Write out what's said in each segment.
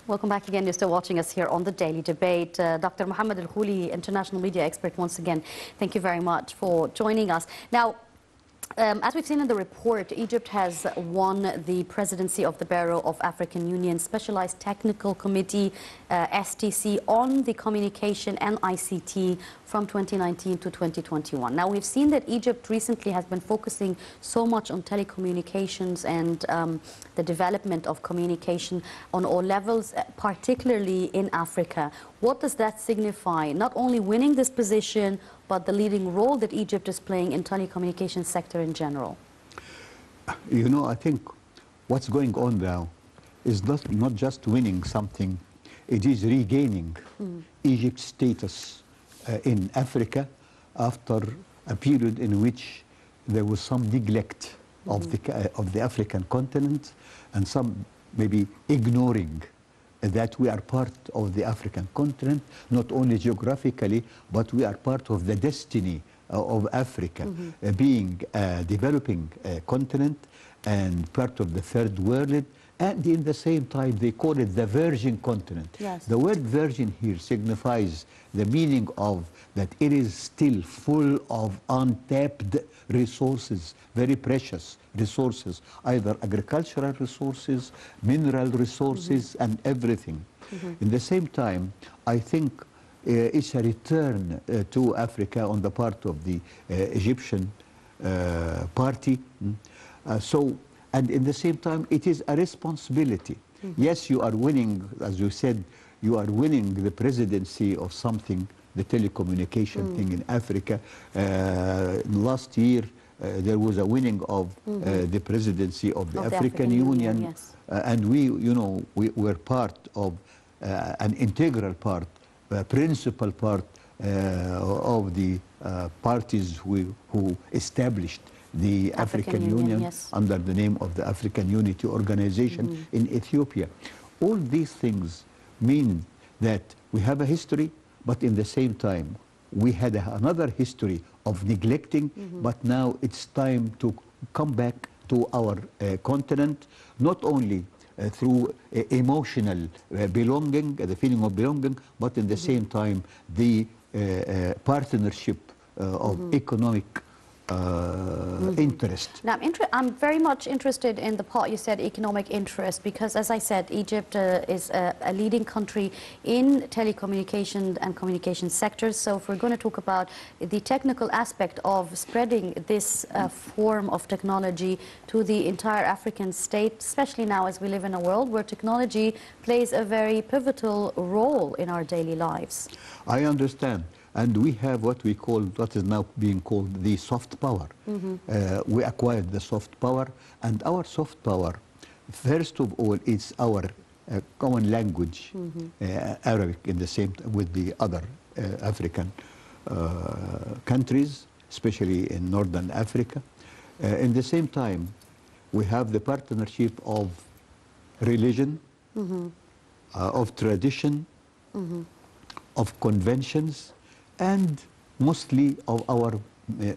Welcome back again. You're still watching us here on The Daily Debate. Dr. Mohamed Khouly, international media expert, once again, thank you very much for joining us. Now, as we've seen in the report, Egypt has won the presidency of the Bureau of African Union Specialized Technical Committee, STC, on the communication and ICT from 2019 to 2021. Now, we've seen that Egypt recently has been focusing so much on telecommunications and the development of communication on all levels, particularly in Africa. What does that signify? Not only winning this position, but the leading role that Egypt is playing in telecommunications sector in general? You know, I think what's going on now is not just winning something, it is regaining Egypt's status in Africa after a period in which there was some neglect of the African continent and some maybe ignoring that we are part of the African continent, not only geographically, but we are part of the destiny of Africa, being a developing continent and part of the third world, and in the same time they call it the virgin continent. Yes. The word virgin here signifies the meaning of that it is still full of untapped resources, very precious resources, either agricultural resources, mineral resources, and everything. In the same time, I think it's a return to Africa on the part of the Egyptian party. And in the same time, it is a responsibility. Yes, you are winning, as you said, you are winning the presidency of something, the telecommunication thing in Africa. Last year, there was a winning of the presidency of the African Union. Yes. And we, you know, we were part of an integral part, a principal part of the parties who established the African Union yes, under the name of the African Unity Organization in Ethiopia. All these things mean that we have a history, but in the same time, we had another history of neglecting, but now it's time to come back to our continent, not only through emotional belonging, the feeling of belonging, but in the same time, the partnership of economic interest. Now, I'm very much interested in the part you said, economic interest, because as I said, Egypt is a leading country in telecommunication and communication sectors. So if we're going to talk about the technical aspect of spreading this form of technology to the entire African state, especially now as we live in a world where technology plays a very pivotal role in our daily lives. I understand. And we have what we call, what is now being called the soft power. We acquired the soft power, and our soft power, first of all, it's our common language, Arabic, in the same with the other African countries, especially in Northern Africa. In the same time, we have the partnership of religion, of tradition, of conventions, and mostly of our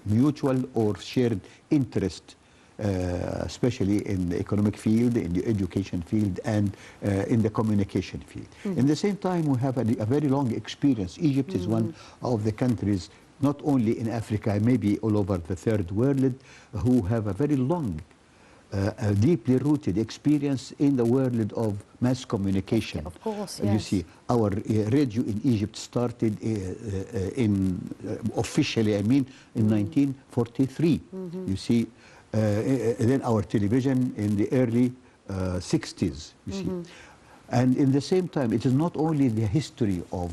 mutual or shared interest, especially in the economic field, in the education field, and in the communication field. In the same time, we have a very long experience. Egypt is one of the countries, not only in Africa, maybe all over the third world, who have a very long, deeply rooted experience in the world of mass communication. Of course, yes. You see, our radio in Egypt started officially, I mean, in 1943. You see, then our television in the early 60s, you see. And in the same time, it is not only the history of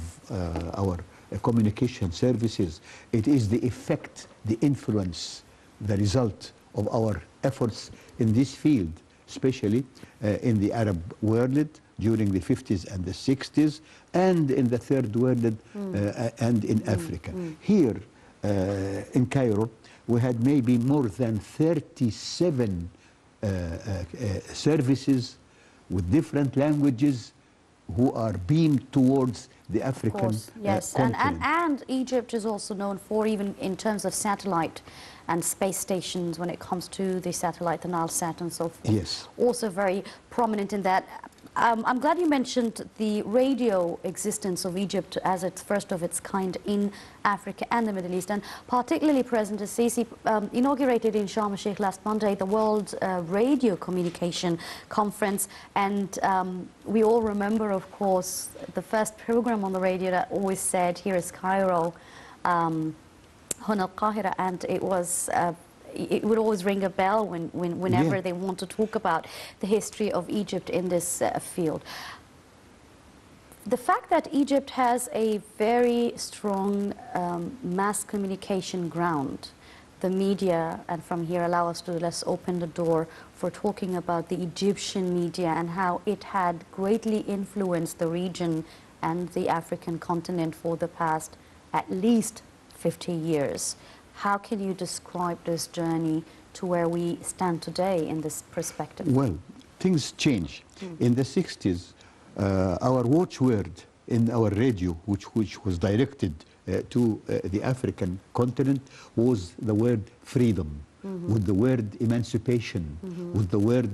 our communication services, it is the effect, the influence, the result of our efforts in this field, especially in the Arab world during the 50s and the 60s, and in the third world and in Africa. Here in Cairo, we had maybe more than 37 services with different languages who are beamed towards the African continent. And Egypt is also known for, even in terms of satellite and space stations, when it comes to the satellite, the Nile Sat and so forth. Yes. Also very prominent in that. I'm glad you mentioned the radio existence of Egypt as its first of its kind in Africa and the Middle East, and particularly President Sisi inaugurated in Sharm el-Sheikh last Monday the World Radio Communication Conference, and we all remember, of course, the first program on the radio that always said, "Here is Cairo, Huna al-Qahira," and it was it would always ring a bell whenever they want to talk about the history of Egypt in this field. The fact that Egypt has a very strong mass communication ground, the media, and from here allow us to let's open the door for talking about the Egyptian media and how it had greatly influenced the region and the African continent for the past at least 50 years. How can you describe this journey to where we stand today in this perspective? Well, things change. In the 60s, our watchword in our radio, which was directed to the African continent, was the word freedom, with the word emancipation, with the word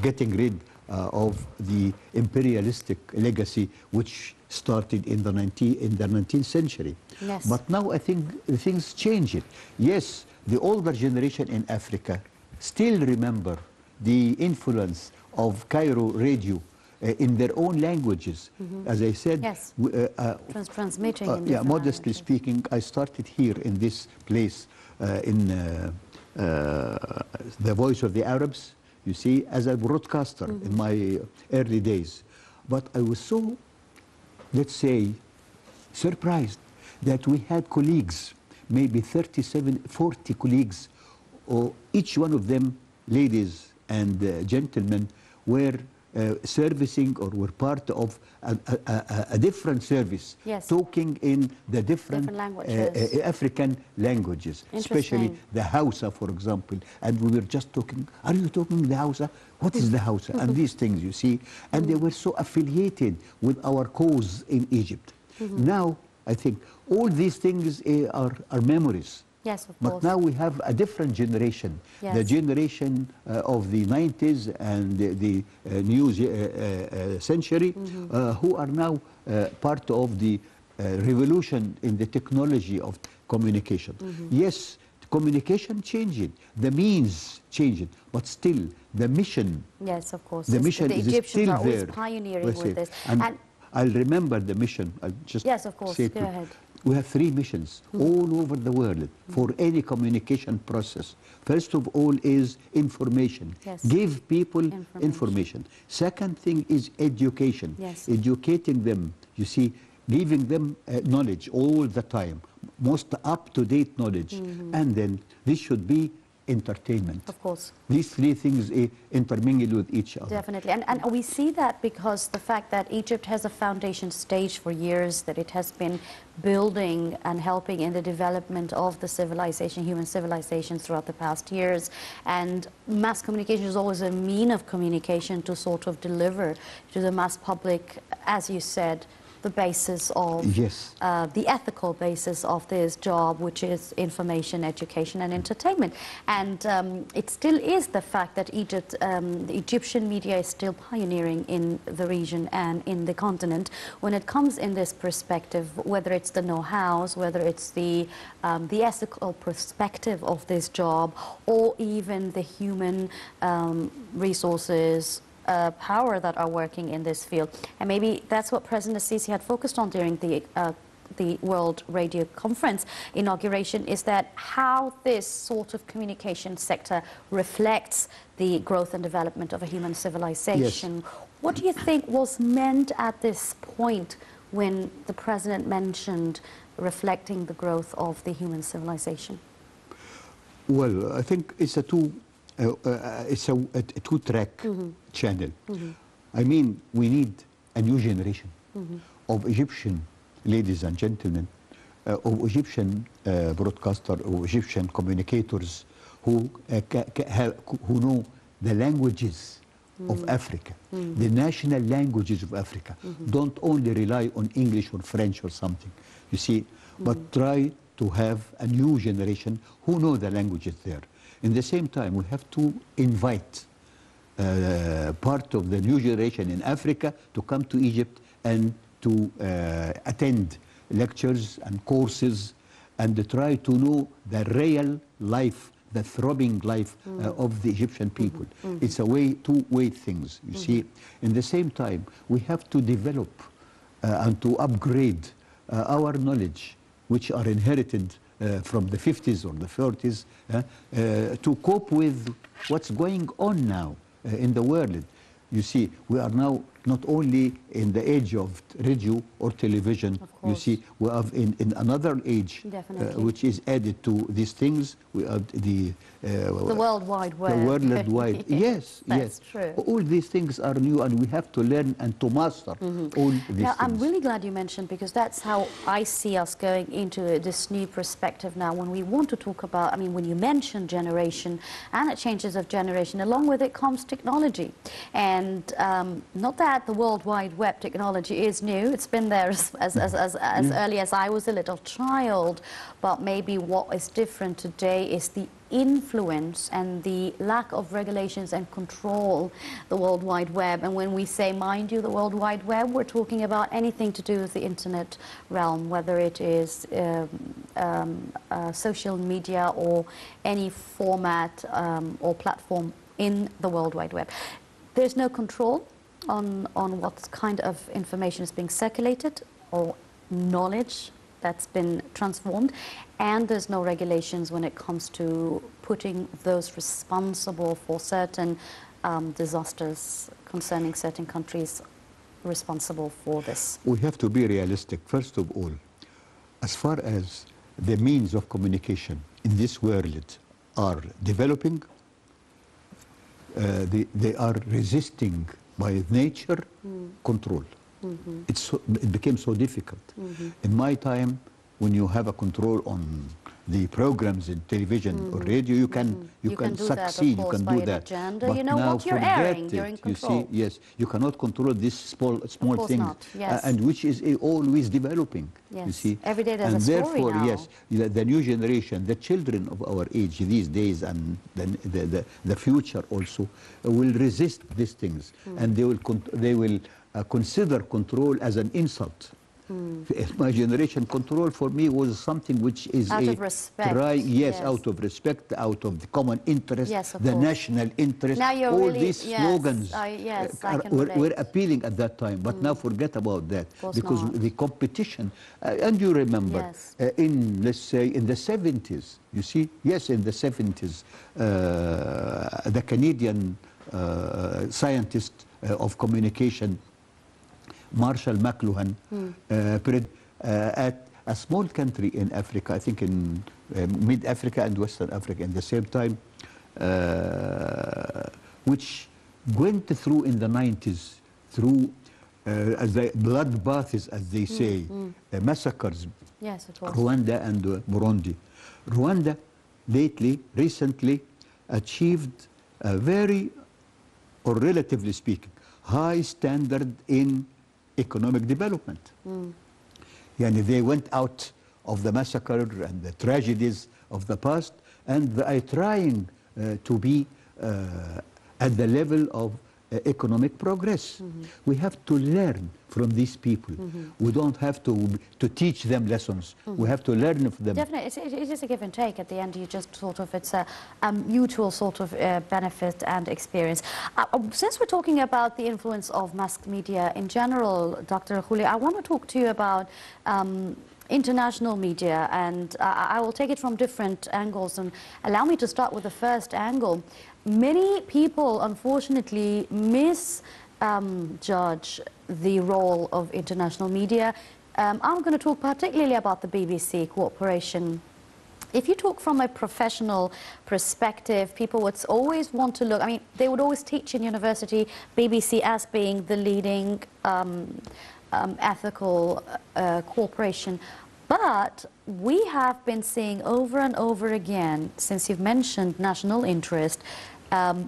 getting rid of the imperialistic legacy which started in the 19th century. Yes. But now I think things change it. Yes, the older generation in Africa still remember the influence of Cairo radio in their own languages. As I said, yes. Transmitting in yeah, different modestly languages. speaking, I started here in this place in the Voice of the Arabs, you see, as a broadcaster in my early days. But I was so, let's say, surprised that we had colleagues, maybe 37, 40 colleagues, or each one of them, ladies and gentlemen, were servicing or were part of a different service, yes. talking in the different languages. African languages, especially the Hausa, for example. And we were just talking, are you talking the Hausa? What is the Hausa? And these things, you see. And they were so affiliated with our cause in Egypt. Now, I think all these things are memories. Yes, of but course. now we have a different generation, yes. the generation of the 90s and the new century, who are now part of the revolution in the technology of communication. Yes, communication changed, the means changed, but still the mission. Yes, of course. The mission the is Egyptians still are always there. pioneering with this. And I'll remember the mission. I'll just yes, of course. say it Go ahead. We have 3 missions all over the world for any communication process. First of all is information. Yes. Give people information. Second thing is education. Yes. Educating them, you see, giving them knowledge all the time, most up-to-date knowledge. And then this should be entertainment. Of course. These 3 things intermingle with each other. Definitely. And we see that because the fact that Egypt has a foundation stage for years, that it has been building and helping in the development of the civilization, human civilizations throughout the past years. And mass communication is always a mean of communication to sort of deliver to the mass public, as you said, the basis of, yes. The ethical basis of this job, which is information, education, and entertainment. And it still is the fact that Egypt, the Egyptian media is still pioneering in the region and in the continent when it comes in this perspective, whether it's the know-hows, whether it's the ethical perspective of this job, or even the human resources, power that are working in this field. And maybe that's what President Sisi had focused on during the World Radio Conference inauguration, is that how this sort of communication sector reflects the growth and development of a human civilization. Yes. What do you think was meant at this point when the President mentioned reflecting the growth of the human civilization? Well, I think it's a two-track channel. I mean, we need a new generation of Egyptian ladies and gentlemen, of Egyptian broadcasters, of Egyptian communicators who know the languages of Africa, the national languages of Africa. Don't only rely on English or French or something, you see, but try to have a new generation who know the languages there. In the same time, we have to invite part of the new generation in Africa to come to Egypt and to attend lectures and courses and try to know the real life, the throbbing life of the Egyptian people. It's a two-way things, you see. In the same time, we have to develop and to upgrade our knowledge, which are inherited from the 50s or the 40s, to cope with what's going on now in the world. You see, we are now not only in the age of radio or television, you see, we are in another age, which is added to these things. We are the World Wide Web. The World Wide, yes, That's yes. true. All these things are new, and we have to learn and to master all these things. I'm really glad you mentioned, because that's how I see us going into this new perspective now. When we want to talk about, I mean, when you mention generation and it changes of generation, along with it comes technology. And not that the World Wide Web technology is new. It's been there as early as I was a little child. But maybe what is different today is the influence and the lack of regulations and control the World Wide Web. And when we say, mind you, the World Wide Web, we're talking about anything to do with the internet realm, whether it is social media or any format or platform in the World Wide Web. There's no control on what kind of information is being circulated or knowledge that's been transformed, and there's no regulations when it comes to putting those responsible for certain disasters concerning certain countries responsible for this. We have to be realistic, first of all. As far as the means of communication in this world are developing, they are resisting by nature control. It became so difficult. In my time, when you have a control on the programs in television or radio, you can succeed, you can do that. Agenda. But you know now what you're airing, you're in control. You see, yes, you cannot control this small things, yes. And which is always developing. Yes. You see, every day there's and a story therefore, now. yes, the new generation, the children of our age these days, and the future also will resist these things, and they will consider control as an insult. My generation, control for me was something which is out of respect. Yes, out of respect, out of the common interest, the course. national interest. Now you're all really, these slogans were appealing at that time, but now forget about that, because the competition. And you remember, in, let's say, in the 70s, you see, yes, in the 70s, the Canadian scientist of communication, Marshall McLuhan, at a small country in Africa, I think in mid-Africa and Western Africa in the same time, which went through in the 90s, through as the bloodbaths, as they say, massacres, yes, it was. Rwanda and Burundi. Rwanda recently achieved a very, or relatively speaking, high standard in economic development. Yani they went out of the massacre and the tragedies of the past, and they are trying to be at the level of economic progress. We have to learn from these people. We don't have to teach them lessons. We have to learn from them. Definitely, it is a give and take at the end. You just sort of, it's a mutual sort of benefit and experience. Since we're talking about the influence of mass media in general, Dr. Khouly, I want to talk to you about international media, and I will take it from different angles, and allow me to start with the first angle. Many people, unfortunately, misjudge the role of international media. I'm going to talk particularly about the BBC cooperation. If you talk from a professional perspective, people would always want to look, I mean, they would always teach in university BBC as being the leading ethical corporation. But we have been seeing over and over again, since you've mentioned national interest,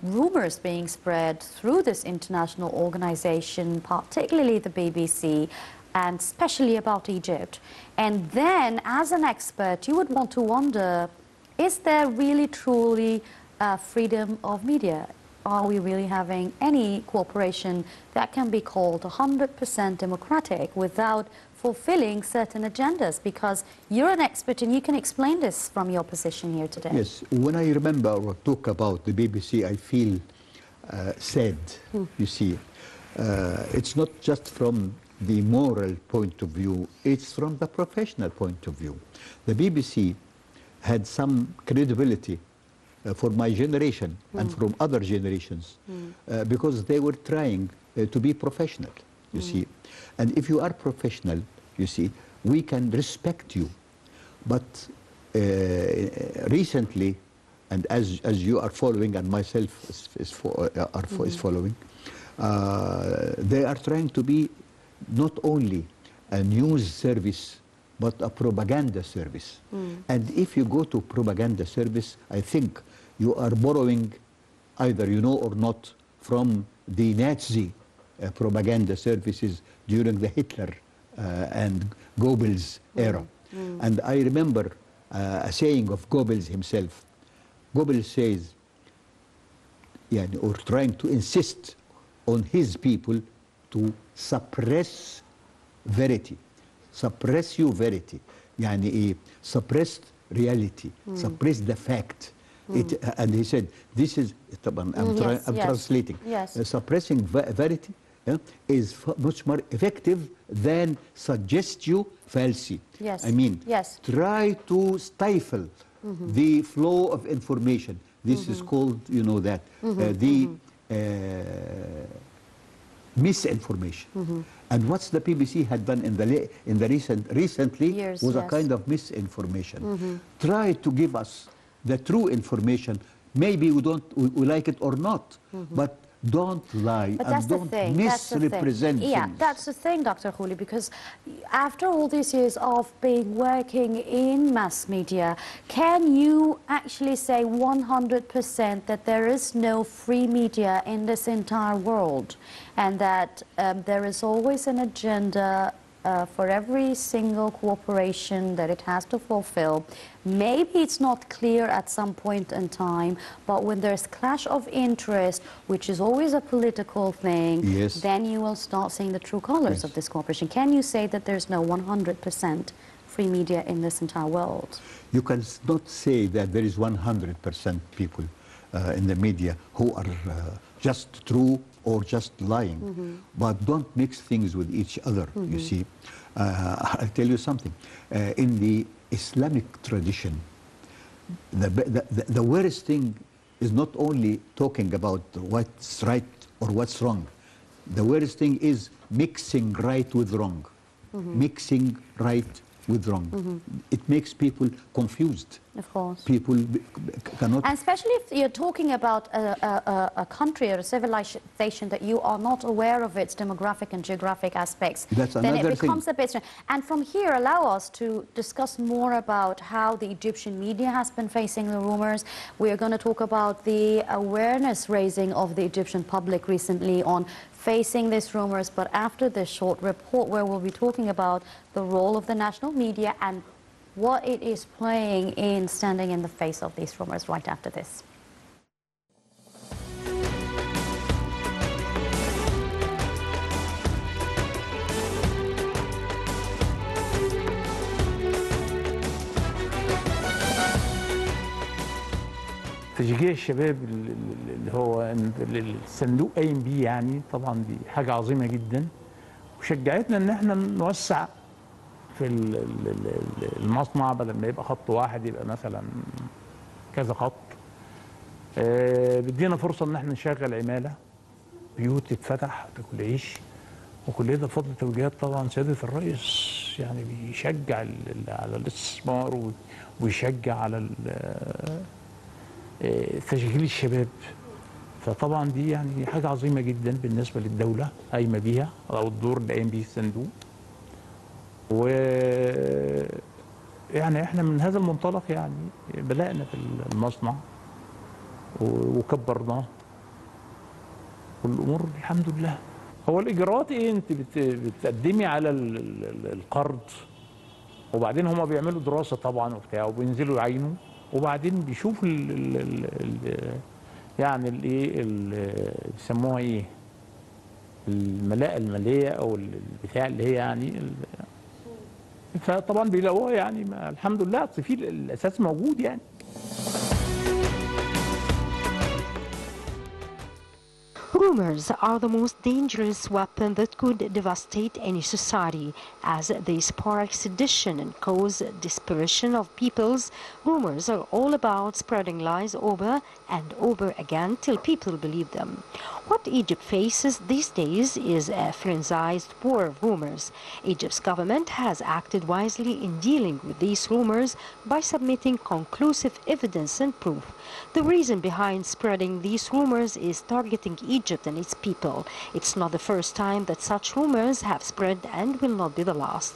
rumors being spread through this international organization, particularly the BBC, and especially about Egypt. And then, as an expert, you would want to wonder, is there really truly freedom of media are we really having any cooperation that can be called 100% democratic without fulfilling certain agendas? Because you're an expert and you can explain this from your position here today. Yes, when I remember or talk about the BBC, I feel sad, you see. It's not just from the moral point of view, it's from the professional point of view. The BBC had some credibility for my generation and from other generations because they were trying to be professional, you see. And if you are professional, you see, we can respect you. But recently, and as you are following and myself is following, they are trying to be not only a news service, but a propaganda service. And if you go to propaganda service, I think you are borrowing, either you know or not, from the Nazi propaganda services during the Hitler and Goebbels era. And I remember a saying of Goebbels himself. Goebbels says, or trying to insist on his people to suppress verity. Suppress your verity. يعني suppress reality. Suppress the fact. And he said, this is, I'm translating. Yes. Suppressing verity is much more effective than suggest you falsity. Yes. I mean, yes. Try to stifle the flow of information. This is called, you know that, misinformation. And what's the BBC had done in the recently years, was a kind of misinformation. Try to give us the true information. Maybe we like it or not, but don't lie and don't misrepresent things. Yeah, that's the thing, Dr. Khouly, because after all these years of working in mass media, can you actually say 100% that there is no free media in this entire world, and that there is always an agenda for every single cooperation that it has to fulfill? Maybe it's not clear at some point in time, but when there's clash of interest, which is always a political thing, then you will start seeing the true colors of this cooperation. Can you say that there's no 100% free media in this entire world? You can not say that there is 100% people in the media who are just true or just lying, but don't mix things with each other, you see. I'll tell you something. In the Islamic tradition, the worst thing is not only talking about what's right or what's wrong. The worst thing is mixing right with wrong. Mixing right with wrong. It makes people confused. Of course. People cannot... And especially if you're talking about a country or a civilization that you are not aware of its demographic and geographic aspects, then it becomes a bit strange. And from here, allow us to discuss more about how the Egyptian media has been facing the rumors. We are going to talk about the awareness raising of the Egyptian public recently on facing these rumors, but after this short report where we'll be talking about the role of the national media and what it is playing in standing in the face of these rumors right after this. تشجيع الشباب اللي هو الصندوق قايم بيه، يعني طبعا دي حاجه عظيمه جدا، وشجعتنا ان احنا نوسع في المصنع، بدل ما يبقى خط واحد يبقى مثلا كذا خط. بيدينا فرصه ان احنا نشغل عماله، بيوت تتفتح تاكل عيش، وكل ده بفضل توجيهات طبعا سياده الرئيس. يعني بيشجع على الاستثمار ويشجع على تشغيل الشباب. فطبعا دي يعني حاجه عظيمه جدا بالنسبه للدوله قايمه بيها، او الدور اللي قايم بيه الصندوق. و يعني احنا من هذا المنطلق يعني بدأنا في المصنع وكبرناه، والامور الحمد لله. هو الاجراءات ايه؟ انت بتقدمي على القرض، وبعدين هما بيعملوا دراسه طبعا وبتاع، وبينزلوا يعينوا، وبعدين بيشوفوا يعني الايه بيسموها ايه، الملاءه الماليه او البتاع اللي هي يعني فطبعا بيلاقوها يعني الحمد لله في الاساس موجود يعني. Rumors are the most dangerous weapon that could devastate any society, as they spark sedition and cause desperation of peoples. Rumors are all about spreading lies over and over again till people believe them. What Egypt faces these days is a frenzied war of rumors. Egypt's government has acted wisely in dealing with these rumors by submitting conclusive evidence and proof. The reason behind spreading these rumors is targeting Egypt and its people. It's not the first time that such rumors have spread and will not be the last.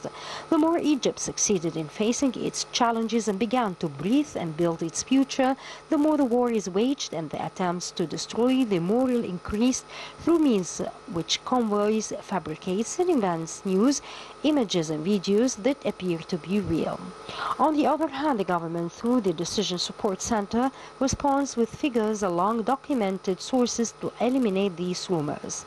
The more Egypt succeeded in facing its challenges and began to breathe and build its future, the more the war is waged and the attempts to destroy the moral increased through means which convoys, fabricates and invents news, images and videos that appear to be real. On the other hand, the government, through the Decision Support Center, responds with figures along documented sources to eliminate these rumors.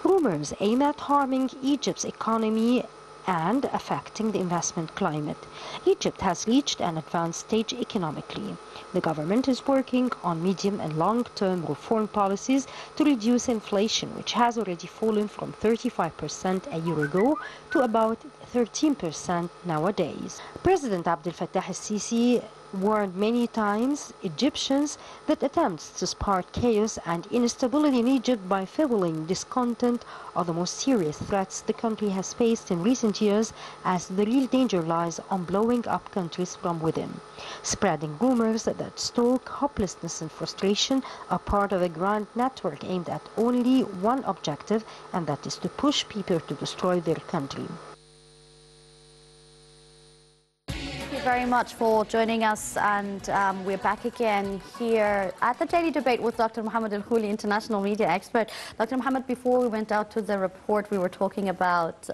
Rumors aim at harming Egypt's economy and affecting the investment climate. Egypt has reached an advanced stage economically. The government is working on medium and long-term reform policies to reduce inflation, which has already fallen from 35% a year ago to about 13% nowadays. President Abdel Fattah al-Sisi warned many times Egyptians that attempts to spark chaos and instability in Egypt by fueling discontent are the most serious threats the country has faced in recent years, as the real danger lies on blowing up countries from within. Spreading rumors that stoke hopelessness and frustration are part of a grand network aimed at only one objective, and that is to push people to destroy their country. Thank you very much for joining us, and we're back again here at the Daily Debate with Dr. Mohamed Khouly, international media expert. Dr. Mohamed, before we went out to the report, we were talking about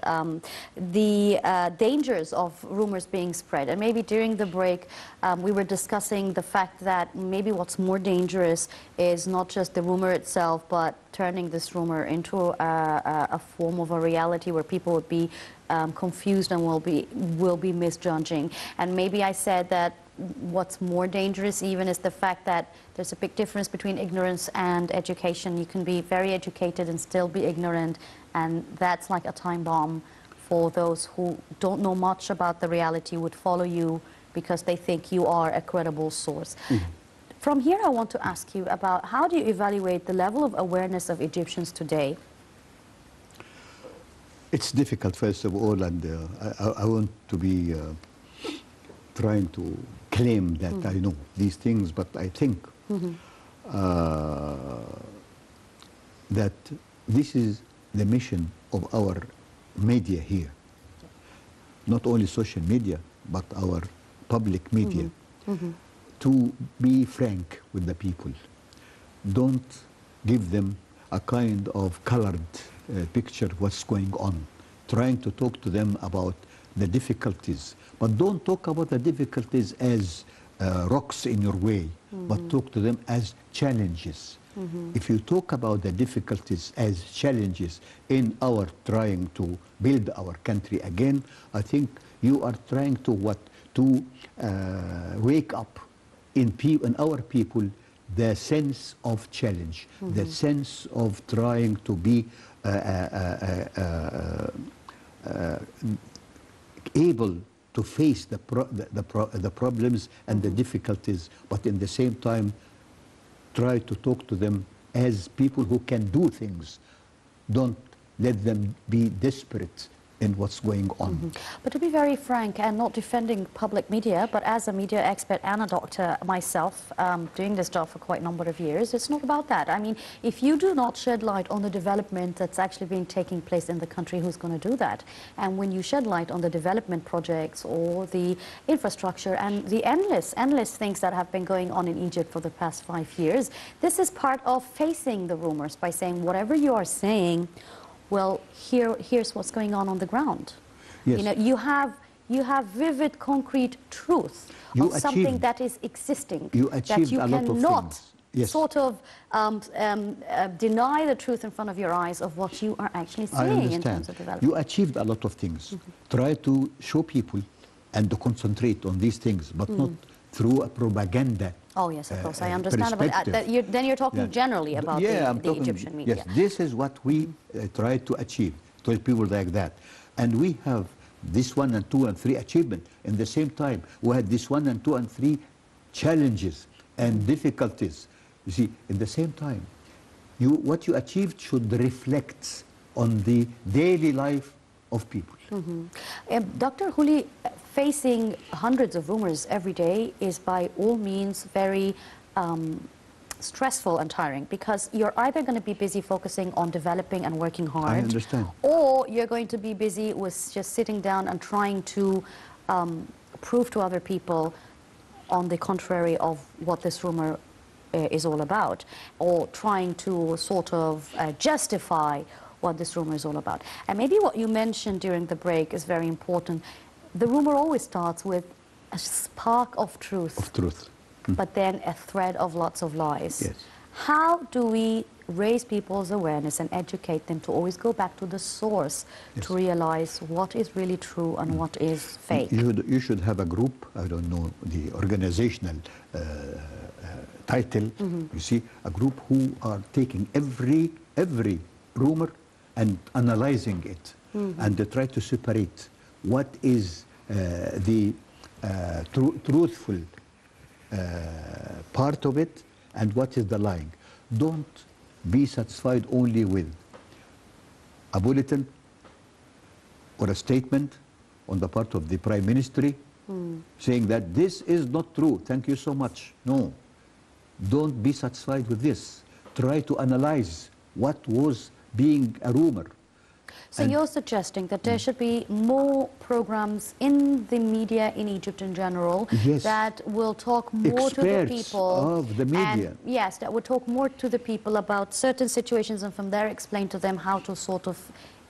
the dangers of rumors being spread, and maybe during the break we were discussing the fact that maybe what's more dangerous is not just the rumor itself, but turning this rumor into a form of a reality where people would be confused and will be misjudging. And maybe I said that what's more dangerous even is the fact that there's a big difference between ignorance and education. You can be very educated and still be ignorant, and that's like a time bomb for those who don't know much about the reality, would follow you because they think you are a credible source. From here, I want to ask you about how do you evaluate the level of awareness of Egyptians today? It's difficult, first of all, and I want to be trying to claim that I know these things, but I think that this is the mission of our media here. Not only social media, but our public media. To be frank with the people. Don't give them a kind of colored picture what's going on. Trying to talk to them about the difficulties. But don't talk about the difficulties as rocks in your way, but talk to them as challenges. If you talk about the difficulties as challenges in our trying to build our country again, I think you are trying to wake up in our people the sense of challenge, the sense of trying to be able to face the problems and the difficulties, but in the same time try to talk to them as people who can do things. Don't let them be desperate in what's going on. But to be very frank, and not defending public media, but as a media expert and a doctor myself, doing this job for quite a number of years, it's not about that. I mean, if you do not shed light on the development that's actually been taking place in the country, who's going to do that? And when you shed light on the development projects or the infrastructure and the endless things that have been going on in Egypt for the past 5 years, this is part of facing the rumors by saying whatever you are saying, well, here's what's going on the ground. Yes. You know, you have vivid, concrete truth of something that is existing. You achieved that you a lot of cannot things. Yes. sort of deny the truth in front of your eyes of what you are actually I seeing in understand. terms of development. You achieved a lot of things. Try to show people and to concentrate on these things, but not through a propaganda. Oh, yes, of course, I understand. But perspective. then you're talking Yeah. generally about I'm the talking, Egyptian media. Yes, this is what we try to achieve, to people like that. And we have this 1 and 2 and 3 achievement. In the same time, we had this 1 and 2 and 3 challenges and difficulties. You see, in the same time, what you achieved should reflect on the daily life of people. Dr. Khouly, facing hundreds of rumors every day is by all means very stressful and tiring, because you're either going to be busy focusing on developing and working hard. I understand. Or you're going to be busy with just sitting down and trying to prove to other people on the contrary of what this rumor is all about, or trying to sort of justify what this rumor is all about. And maybe what you mentioned during the break is very important. The rumor always starts with a spark of truth. Of truth. But then a thread of lots of lies. Yes. How do we raise people's awareness and educate them to always go back to the source to realize what is really true and what is fake? You should have a group, I don't know the organizational title, you see, a group who are taking every rumor and analyzing it, and they try to separate what is the truthful part of it and what is the lying. Don't be satisfied only with a bulletin or a statement on the part of the Prime Ministry saying that this is not true. Thank you so much. No. Don't be satisfied with this. Try to analyze what was being a rumor. So you're suggesting that there should be more programs in the media in Egypt in general that will talk more to the people of the media. And, yes, that would talk more to the people about certain situations, and from there explain to them how to sort of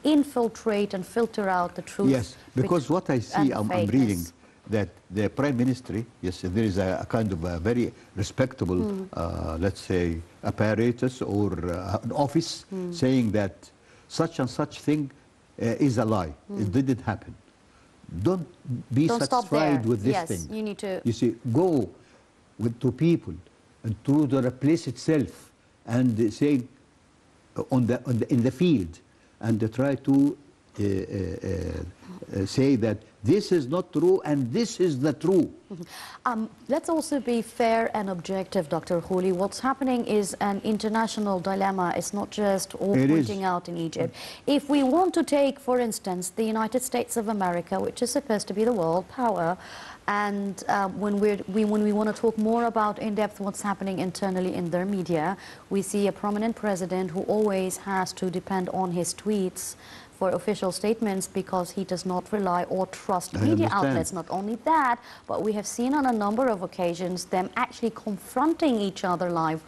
infiltrate and filter out the truth. Yes, because what I see, I'm reading that the Prime Ministry, yes, there is a kind of a very respectable, let's say, apparatus or an office saying that such and such thing is a lie. It didn't happen. Don't be satisfied with this thing. You need to. You see, go to people and to the place itself and say in the field and try to say that this is not true and this is the true. Let's also be fair and objective, Dr. Khouly. What's happening is an international dilemma. It's not just all pointing out in Egypt. If we want to take, for instance, the United States of America, which is supposed to be the world power, and when we want to talk more about in-depth what's happening internally in their media, we see a prominent president who always has to depend on his tweets for official statements because he does not rely or trust media outlets. Not only that, but we have seen on a number of occasions them actually confronting each other live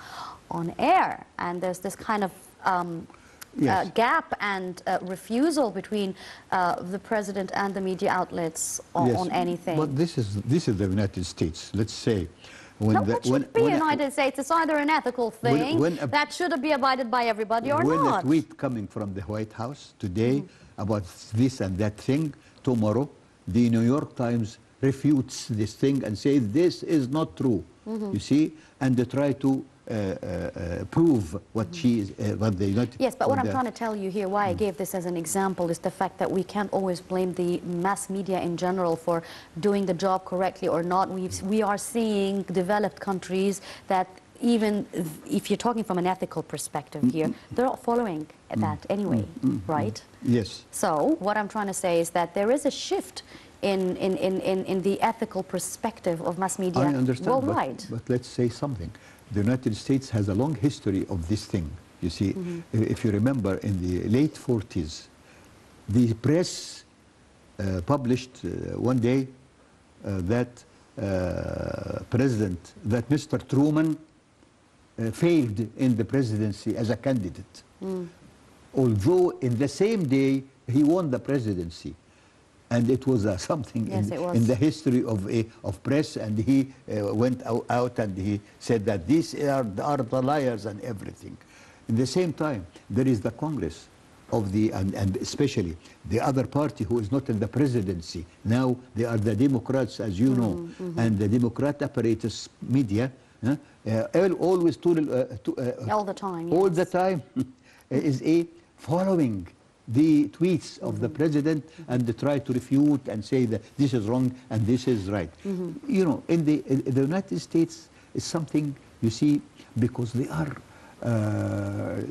on air. And there's this kind of gap and refusal between the president and the media outlets on anything. But this is the United States. Let's say it should be United States. It's either an ethical thing that should be abided by everybody or not. When a tweet coming from the White House today about this and that thing, tomorrow the New York Times refutes this thing and say this is not true. You see, and they try to prove what what the United. Yes, but what I'm trying to tell you here, why I gave this as an example, is the fact that we can't always blame the mass media in general for doing the job correctly or not. We are seeing developed countries that, even if you're talking from an ethical perspective here, they're not following that anyway, right? Yes. So what I'm trying to say is that there is a shift in the ethical perspective of mass media worldwide. But let's say something. The United States has a long history of this thing. You see, if you remember, in the late 40s, the press published one day that Mr. Truman failed in the presidency as a candidate. Although in the same day he won the presidency. And it was something Yes, it was. in the history of press, and he went out and he said that these are the liars and everything. In the same time, there is the Congress of the, and especially the other party who is not in the presidency. Now they are the Democrats, as you know, and the Democrat apparatus media always All the time, all yes. the time is following the tweets of the president, and they try to refute and say that this is wrong and this is right. You know, in the United States, it's something you see because they are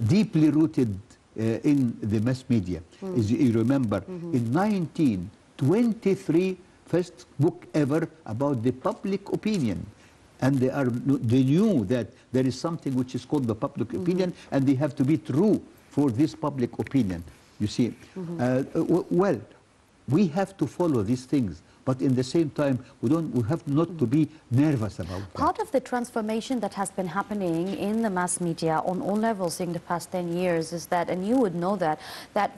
deeply rooted in the mass media. As you remember, in 1923, first book ever about the public opinion. And they knew that there is something which is called the public opinion, and they have to be true for this public opinion. You see, well, we have to follow these things, but in the same time, we have not to be nervous about that. Part of the transformation that has been happening in the mass media on all levels in the past 10 years is that, and you would know that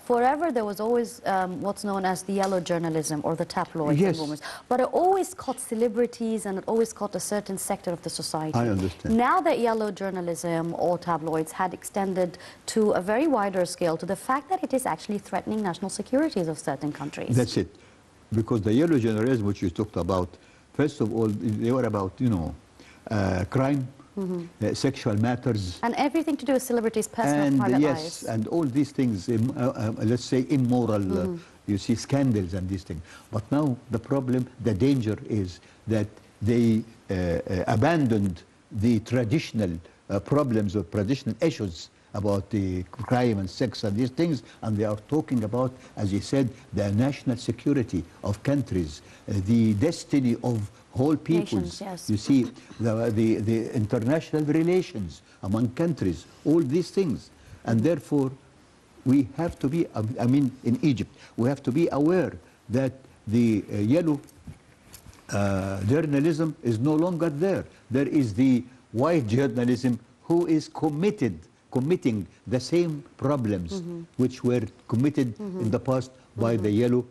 forever there was always what's known as the yellow journalism or the tabloids Yes. and rumors, but it always caught celebrities and it always caught a certain sector of the society. I understand. Now that yellow journalism or tabloids had extended to a very wider scale to the fact that it is actually threatening national securities of certain countries. That's it. Because the yellow journalism, which you talked about, first of all, they were about, you know, crime, sexual matters. And everything to do with celebrities' personal And private yes, lives. and all these things, let's say immoral, you see, scandals and these things. But now the problem, the danger is that they abandoned the traditional problems or traditional issues about the crime and sex and these things, and they are talking about, as you said, the national security of countries, the destiny of whole peoples. Nations, yes. You see, the international relations among countries, all these things. And therefore, we have to be, I mean, in Egypt, we have to be aware that the yellow journalism is no longer there. There is the white journalism who is committing the same problems which were committed in the past by the yellow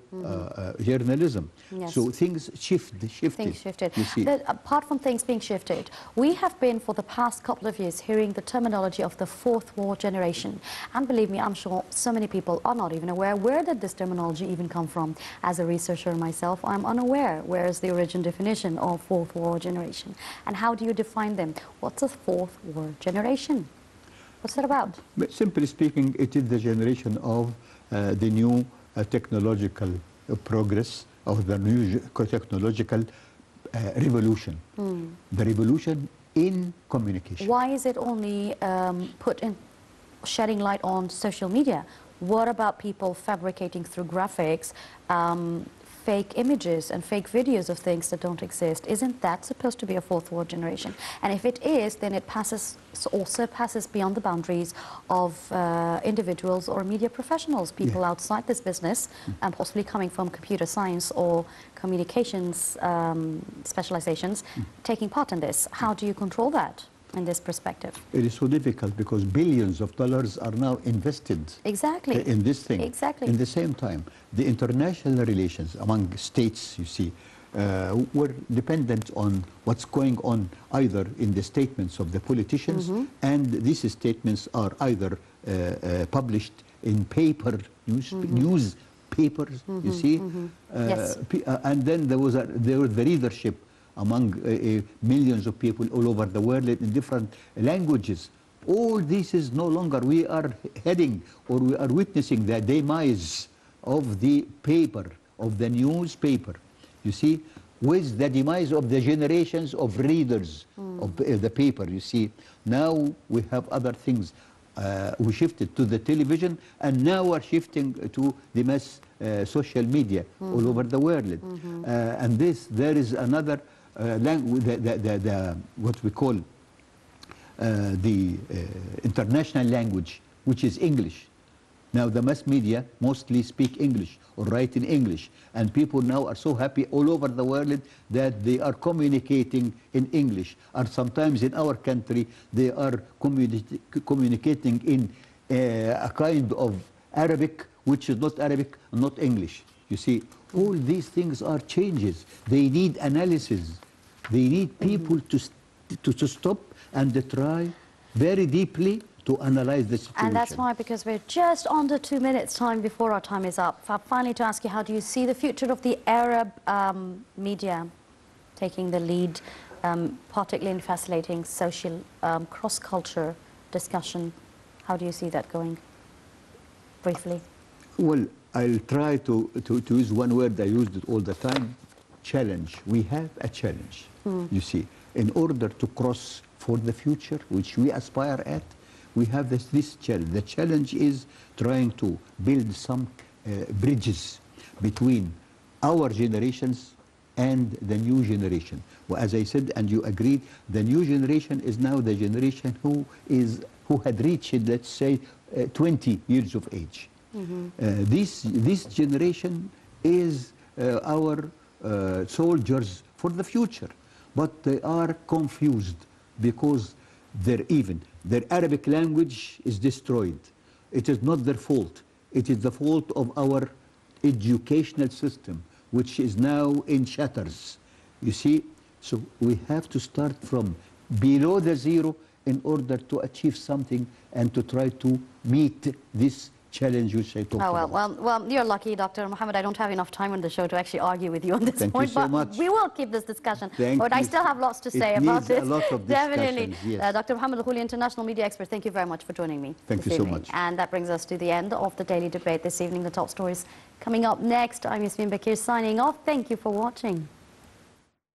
journalism. Yes. So things shifted. Things shifted. You see. Apart from things being shifted, we have been for the past couple of years hearing the terminology of the fourth war generation. And believe me, I'm sure so many people are not even aware. Where did this terminology even come from? As a researcher myself, I'm unaware. Where is the origin definition of fourth war generation? And how do you define them? What's a fourth war generation? What's that about? But simply speaking, it is the generation of the new technological progress, of the new technological revolution. The revolution in communication. Why is it only shedding light on social media? What about people fabricating through graphics fake images and fake videos of things that don't exist? Isn't that supposed to be a fourth war generation? And if it is, then it also passes beyond the boundaries of individuals or media professionals, people outside this business and possibly coming from computer science or communications specializations taking part in this. How do you control that in this perspective? It is so difficult because billions of dollars are now invested Exactly. in this thing. Exactly. In the same time, the international relations among states, you see, were dependent on what's going on either in the statements of the politicians, and these statements are either published in paper, newspapers, you see, Yes. and then there was the readership among millions of people all over the world in different languages. All this is no longer, we are heading or we are witnessing the demise of the paper, of the newspaper, you see, with the demise of the generations of readers of the paper, you see. Now we have other things. We shifted to the television, and now we're shifting to the mass social media all over the world. And there is another language, what we call the international language, which is English. Now the mass media mostly speak English or write in English, and people now are so happy all over the world that they are communicating in English. And sometimes in our country they are communicating in a kind of Arabic which is not Arabic, not English. You You see, all these things are changes. They need analysis. They need people to stop and to try very deeply to analyze the situation. And that's why, because we're just under 2 minutes time before our time is up, finally to ask you, how do you see the future of the Arab media taking the lead, particularly in facilitating social cross-culture discussion? How do you see that going, briefly? Well, I'll try to use one word. I used it all the time: challenge. We have a challenge, you see. In order to cross for the future, which we aspire at, we have this challenge. The challenge is trying to build some bridges between our generations and the new generation. Well, as I said, and you agreed, the new generation is now the generation who had reached, let's say, 20 years of age. This generation is our soldiers for the future, but they are confused because their Arabic language is destroyed. It is not their fault. It is the fault of our educational system, which is now in shatters. You see, so we have to start from below the zero in order to achieve something and to try to meet this challenge which I talked about. Well, you're lucky, Dr. Mohamed. I don't have enough time on the show to actually argue with you on this Thank point, you so but much. we will keep this discussion. Thank but I you. still have lots to say It about needs this. a lot of Definitely. discussions, yes. Dr. Mohamed Khouly, international media expert, thank you very much for joining me. Thank this you so evening. much. And that brings us to the end of the Daily Debate this evening. The top stories coming up next. I'm Yasmin Bakir signing off. Thank you for watching.